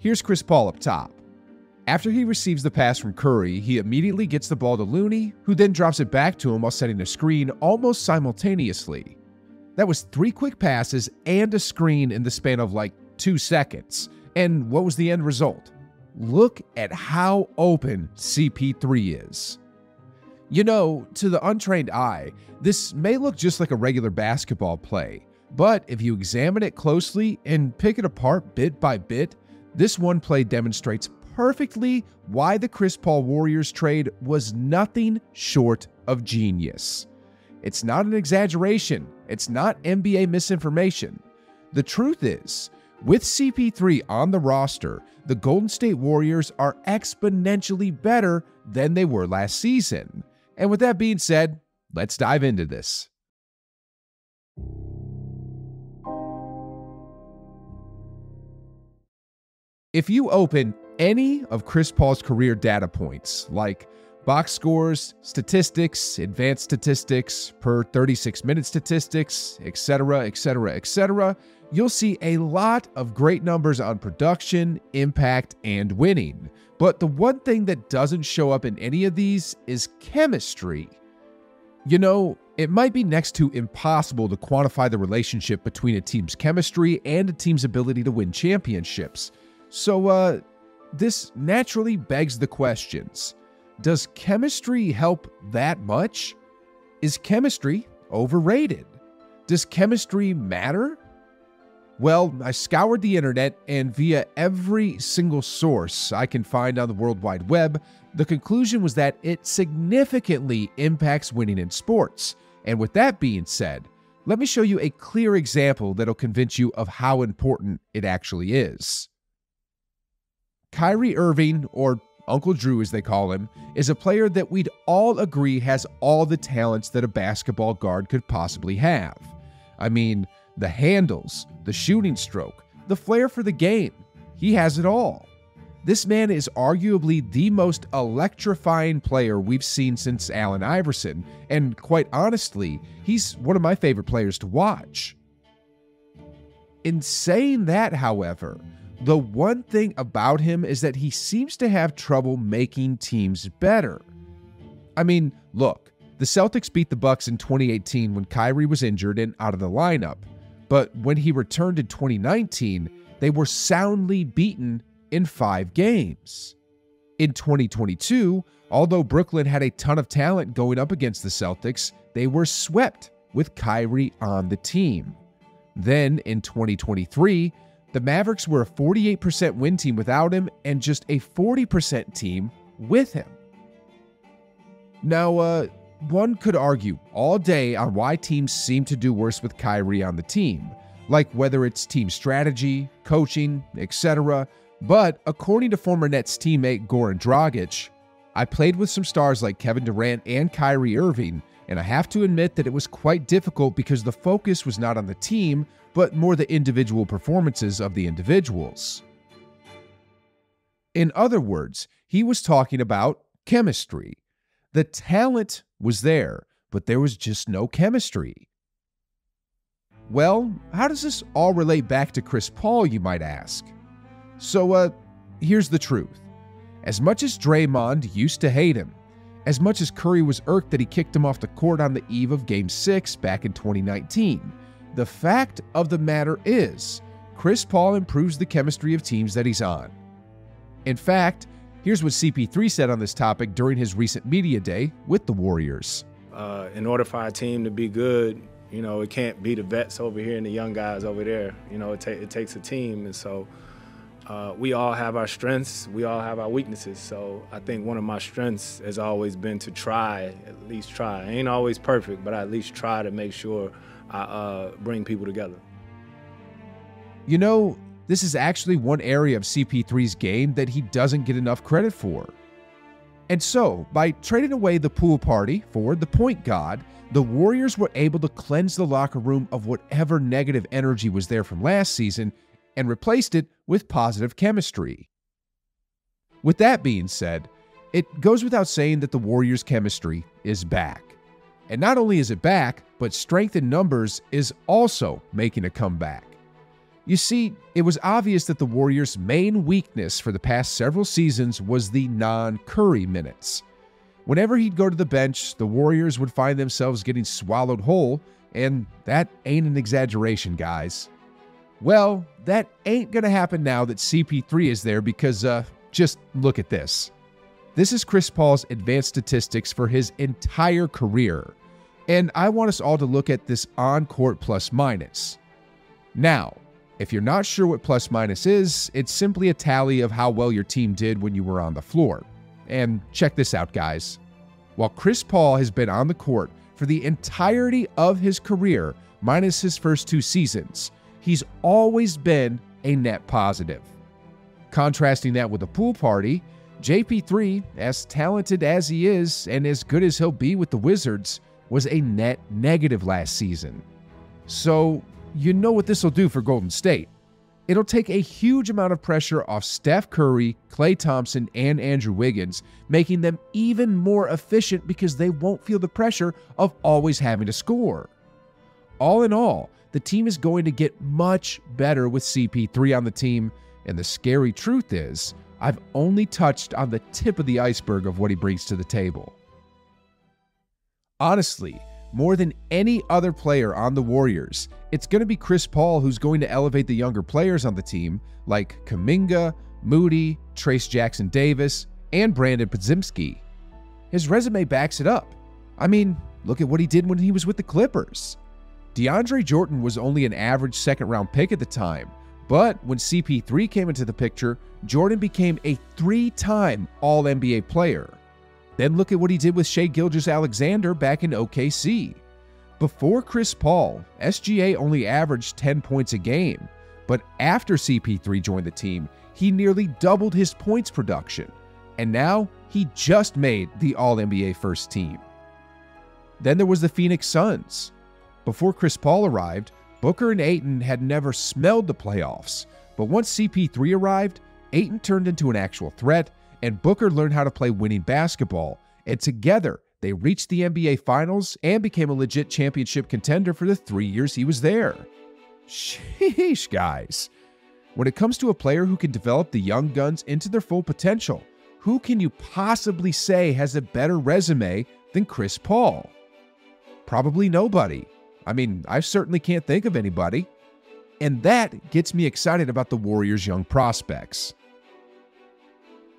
Here's Chris Paul up top. After he receives the pass from Curry, he immediately gets the ball to Looney, who then drops it back to him while setting a screen almost simultaneously. That was 3 quick passes and a screen in the span of like 2 seconds. And what was the end result? Look at how open CP3 is. You know, to the untrained eye, this may look just like a regular basketball play, but if you examine it closely and pick it apart bit by bit, this one play demonstrates perfectly why the Chris Paul Warriors trade was nothing short of genius. It's not an exaggeration. It's not NBA misinformation. The truth is, with CP3 on the roster, the Golden State Warriors are exponentially better than they were last season. And with that being said, let's dive into this. If you open any of Chris Paul's career data points, like box scores, statistics, advanced statistics, per 36-minute statistics, etc., etc., etc., you'll see a lot of great numbers on production, impact, and winning. But the one thing that doesn't show up in any of these is chemistry. You know, it might be next to impossible to quantify the relationship between a team's chemistry and a team's ability to win championships. So, this naturally begs the questions. Does chemistry help that much? Is chemistry overrated? Does chemistry matter? Well, I scoured the internet, and via every single source I can find on the World Wide Web, the conclusion was that it significantly impacts winning in sports. And with that being said, let me show you a clear example that'll convince you of how important it actually is. Kyrie Irving, or Uncle Drew as they call him, is a player that we'd all agree has all the talents that a basketball guard could possibly have. I mean, the handles, the shooting stroke, the flair for the game. He has it all. This man is arguably the most electrifying player we've seen since Allen Iverson, and quite honestly, he's one of my favorite players to watch. In saying that, however, the one thing about him is that he seems to have trouble making teams better. I mean, look, the Celtics beat the Bucks in 2018 when Kyrie was injured and out of the lineup. But when he returned in 2019, they were soundly beaten in 5 games. In 2022, although Brooklyn had a ton of talent going up against the Celtics, they were swept with Kyrie on the team. Then in 2023, the Mavericks were a 48% win team without him and just a 40% team with him. Now, one could argue all day on why teams seem to do worse with Kyrie on the team, like whether it's team strategy, coaching, etc. But according to former Nets teammate Goran Dragic, I played with some stars like Kevin Durant and Kyrie Irving, and I have to admit that it was quite difficult because the focus was not on the team, but more the individual performances of the individuals. In other words, he was talking about chemistry. The talent was there, but there was just no chemistry. Well, how does this all relate back to Chris Paul, you might ask? So, here's the truth. As much as Draymond used to hate him, as much as Curry was irked that he kicked him off the court on the eve of Game 6 back in 2019, the fact of the matter is, Chris Paul improves the chemistry of teams that he's on. In fact, here's what CP3 said on this topic during his recent media day with the Warriors. In order for our team to be good, you know, it can't be the vets over here and the young guys over there. You know, it takes a team, and so we all have our strengths, we all have our weaknesses. So I think one of my strengths has always been to at least try. I ain't always perfect, but I at least try to make sure I bring people together. You know, this is actually one area of CP3's game that he doesn't get enough credit for. And so, by trading away the pool party for the point guard, the Warriors were able to cleanse the locker room of whatever negative energy was there from last season and replaced it with positive chemistry. With that being said, it goes without saying that the Warriors' chemistry is back. And not only is it back, but strength in numbers is also making a comeback. You see, it was obvious that the Warriors' main weakness for the past several seasons was the non-Curry minutes. Whenever he'd go to the bench, the Warriors would find themselves getting swallowed whole, and that ain't an exaggeration, guys. Well, that ain't gonna happen now that CP3 is there because, just look at this. This is Chris Paul's advanced statistics for his entire career, and I want us all to look at this on-court plus-minus. Now, if you're not sure what plus-minus is, it's simply a tally of how well your team did when you were on the floor. And check this out, guys. While Chris Paul has been on the court for the entirety of his career, minus his first 2 seasons, he's always been a net positive. Contrasting that with the pool party, JP3, as talented as he is and as good as he'll be with the Wizards, was a net negative last season. So, you know what this will do for Golden State. It'll take a huge amount of pressure off Steph Curry, Klay Thompson, and Andrew Wiggins, making them even more efficient because they won't feel the pressure of always having to score. All in all, the team is going to get much better with CP3 on the team, and the scary truth is, I've only touched on the tip of the iceberg of what he brings to the table. Honestly, more than any other player on the Warriors, it's going to be Chris Paul who's going to elevate the younger players on the team, like Kuminga, Moody, Trace Jackson-Davis, and Brandon Podziemski. His resume backs it up. I mean, look at what he did when he was with the Clippers. DeAndre Jordan was only an average second-round pick at the time, but when CP3 came into the picture, Jordan became a 3-time All-NBA player. Then look at what he did with Shai Gilgeous-Alexander back in OKC. Before Chris Paul, SGA only averaged 10 points a game, but after CP3 joined the team, he nearly doubled his points production, and now he just made the All-NBA first team. Then there was the Phoenix Suns. Before Chris Paul arrived, Booker and Ayton had never smelled the playoffs, but once CP3 arrived, Ayton turned into an actual threat, and Booker learned how to play winning basketball, and together they reached the NBA Finals and became a legit championship contender for the 3 years he was there. Sheesh, guys. When it comes to a player who can develop the young guns into their full potential, who can you possibly say has a better resume than Chris Paul? Probably nobody. I mean, I certainly can't think of anybody. And that gets me excited about the Warriors' young prospects.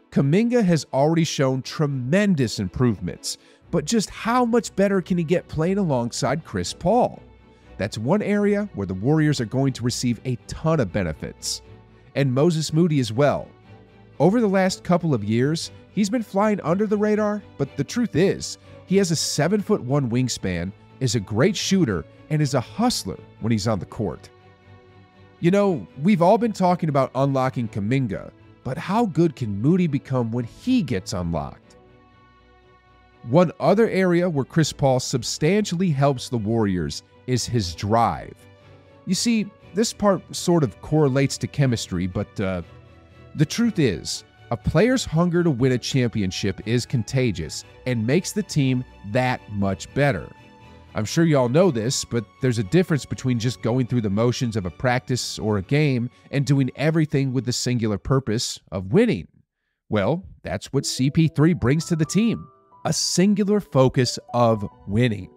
Kuminga has already shown tremendous improvements, but just how much better can he get playing alongside Chris Paul? That's one area where the Warriors are going to receive a ton of benefits. And Moses Moody as well. Over the last couple of years, he's been flying under the radar, but the truth is, he has a 7'1" wingspan, is a great shooter, and is a hustler when he's on the court. You know, we've all been talking about unlocking Kuminga, but how good can Moody become when he gets unlocked? One other area where Chris Paul substantially helps the Warriors is his drive. You see, this part sort of correlates to chemistry, but the truth is, a player's hunger to win a championship is contagious and makes the team that much better. I'm sure y'all know this, but there's a difference between just going through the motions of a practice or a game and doing everything with the singular purpose of winning. Well, that's what CP3 brings to the team, a singular focus of winning.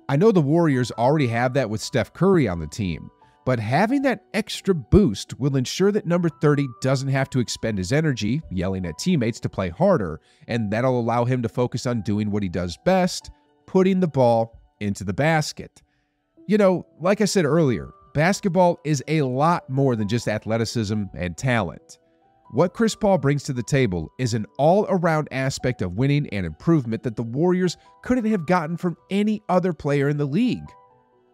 I know the Warriors already have that with Steph Curry on the team, but having that extra boost will ensure that number 30 doesn't have to expend his energy yelling at teammates to play harder, and that'll allow him to focus on doing what he does best, putting the ball into the basket. You know, like I said earlier, basketball is a lot more than just athleticism and talent. What Chris Paul brings to the table is an all-around aspect of winning and improvement that the Warriors couldn't have gotten from any other player in the league.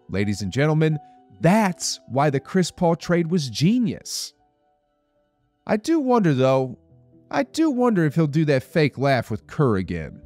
Ladies and gentlemen, that's why the Chris Paul trade was genius. I do wonder if he'll do that fake laugh with Kerr again.